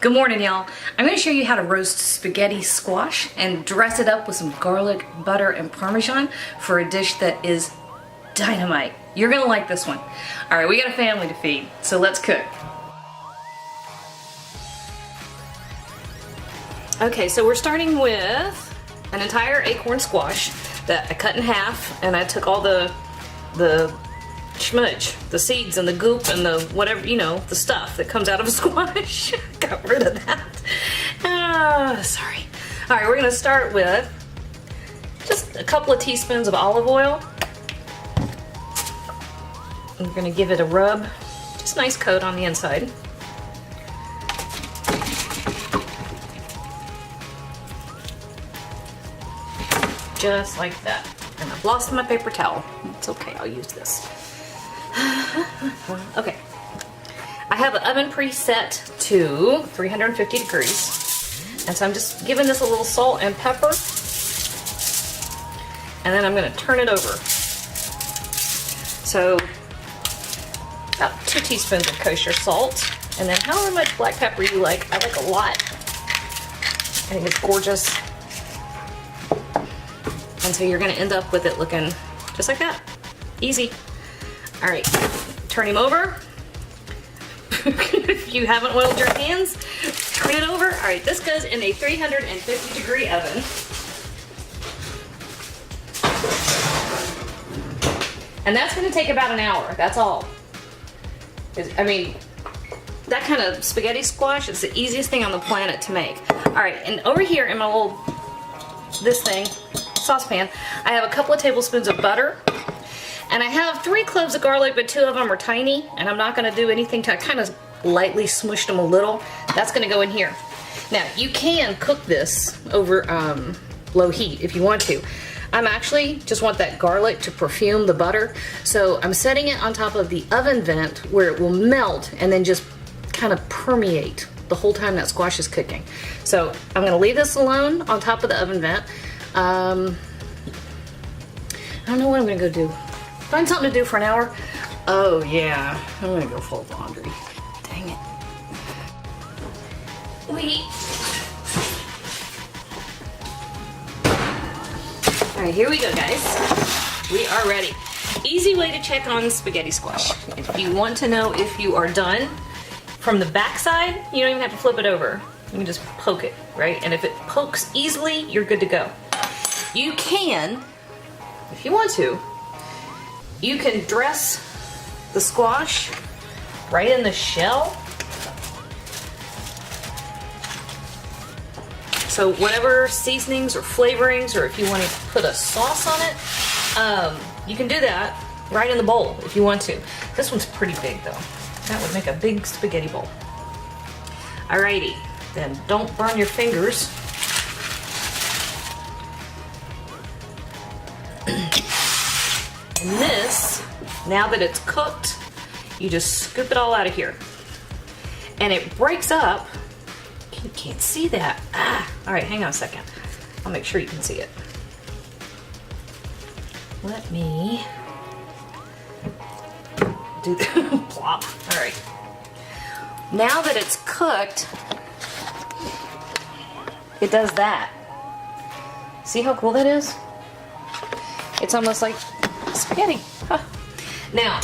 Good morning, y'all. I'm going to show you how to roast spaghetti squash and dress it up with some garlic, butter, and Parmesan for a dish that is dynamite. You're going to like this one. All right, we got a family to feed, so let's cook. Okay, so we're starting with an entire acorn squash that I cut in half, and I took all the schmudge, the seeds and the goop and the whatever, you know, the stuff that comes out of a squash. Got rid of that. Sorry. All right, we're gonna start with just a couple of teaspoons of olive oil. We're gonna give it a rub, just a nice coat on the inside. Just like that. And I've lost my paper towel. It's okay, I'll use this. Okay, I have the oven preset to 350 degrees, and so I'm just giving this a little salt and pepper, and then I'm going to turn it over. So about 2 teaspoons of kosher salt, and then however much black pepper you like. I like a lot. I think it's gorgeous. And so you're going to end up with it looking just like that. Easy. All right, turn him over. If you haven't oiled your hands, turn it over. All right, this goes in a 350 degree oven. And that's gonna take about an hour, that's all. I mean, that kind of spaghetti squash is the easiest thing on the planet to make. All right, and over here in my little, saucepan, I have a couple of tablespoons of butter. And I have 3 cloves of garlic, but 2 of them are tiny, and I'm not gonna do anything to, I kind of lightly smushed them a little. That's gonna go in here. Now, you can cook this over low heat if you want to. I'm actually just want that garlic to perfume the butter, so I'm setting it on top of the oven vent where it will melt and then just kind of permeate the whole time that squash is cooking. So I'm gonna leave this alone on top of the oven vent. I don't know what I'm gonna go do. Find something to do for an hour. Oh yeah, I'm gonna go fold laundry. Dang it. All right, here we go, guys. We are ready. Easy way to check on spaghetti squash. If you want to know if you are done, from the back side, you don't even have to flip it over. You can just poke it, right? And if it pokes easily, you're good to go. You can, if you want to, you can dress the squash right in the shell. So whatever seasonings or flavorings, or if you want to put a sauce on it, you can do that right in the bowl if you want to. This one's pretty big though. That would make a big spaghetti bowl. Alrighty, then don't burn your fingers. And this, now that it's cooked, you just scoop it all out of here. And it breaks up. You can't see that. All right, hang on a second. I'll make sure you can see it. Let me do the plop. All right. Now that it's cooked, it does that. See how cool that is? It's almost like spaghetti. Huh. Now,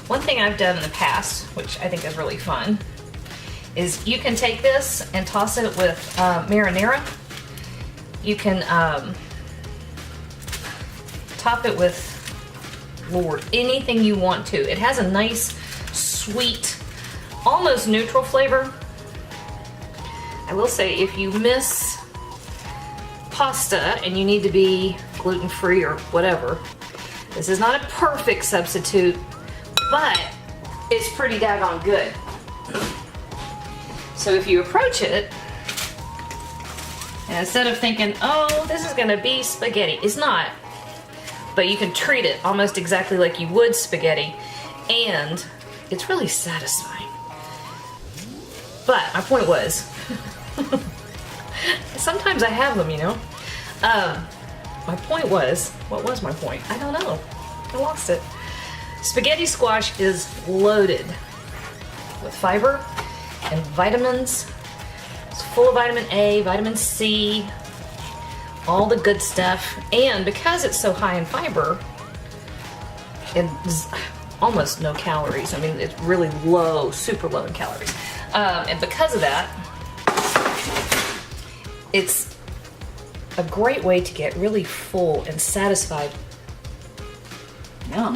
one thing I've done in the past, which I think is really fun, is you can take this and toss it with marinara. You can top it with, Lord, anything you want to. It has a nice, sweet, almost neutral flavor. I will say, if you miss pasta and you need to be gluten-free or whatever, this is not a perfect substitute, but it's pretty daggone good. So if you approach it, and instead of thinking, oh, this is gonna be spaghetti, it's not, but you can treat it almost exactly like you would spaghetti, and it's really satisfying. But my point was, sometimes I have them, you know. My point was, what was my point? I don't know. I lost it. Spaghetti squash is loaded with fiber and vitamins. It's full of vitamin A, vitamin C, all the good stuff. And because it's so high in fiber, it's almost no calories. I mean, it's really low, super low in calories. And because of that, it's a great way to get really full and satisfied. Yum.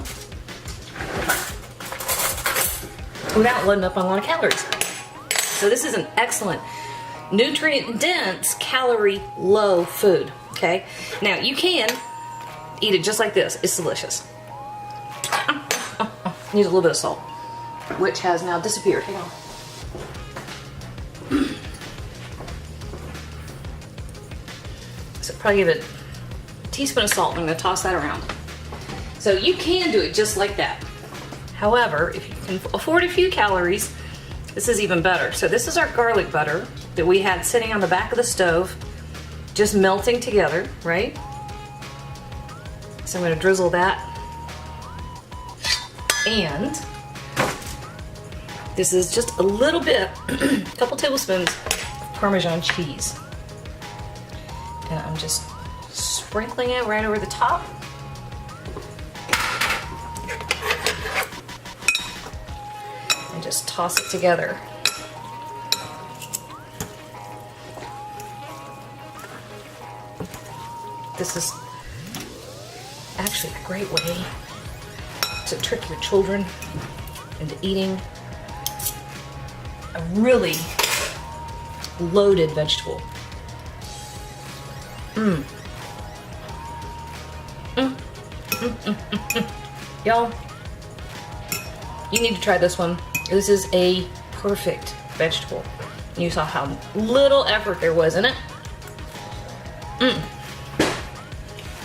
Without loading up on a lot of calories. So this is an excellent, nutrient-dense, calorie-low food, okay? Now, you can eat it just like this. It's delicious. Needs a little bit of salt, which has now disappeared. Hang on. So probably give it a teaspoon of salt, and I'm going to toss that around. So you can do it just like that. However, if you can afford a few calories, this is even better. So this is our garlic butter that we had sitting on the back of the stove, just melting together, right? So I'm going to drizzle that. And this is just a little bit, a couple tablespoons of Parmesan cheese. And I'm just sprinkling it right over the top. And just toss it together. This is actually a great way to trick your children into eating a really loaded vegetable. Y'all, you need to try this one. This is a perfect vegetable. You saw how little effort there was in it.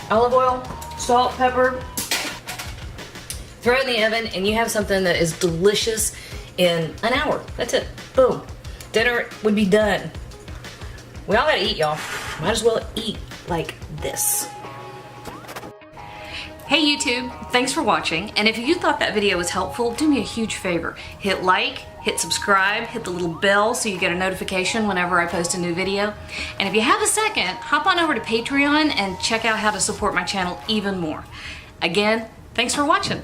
Olive oil, salt, pepper. Throw it in the oven and you have something that is delicious in an hour. That's it. Boom. Dinner would be done. We all gotta eat, y'all. Might as well eat like this. Hey YouTube, thanks for watching. And if you thought that video was helpful, do me a huge favor. Hit like, hit subscribe, hit the little bell so you get a notification whenever I post a new video. And if you have a second, hop on over to Patreon and check out how to support my channel even more. Again, thanks for watching.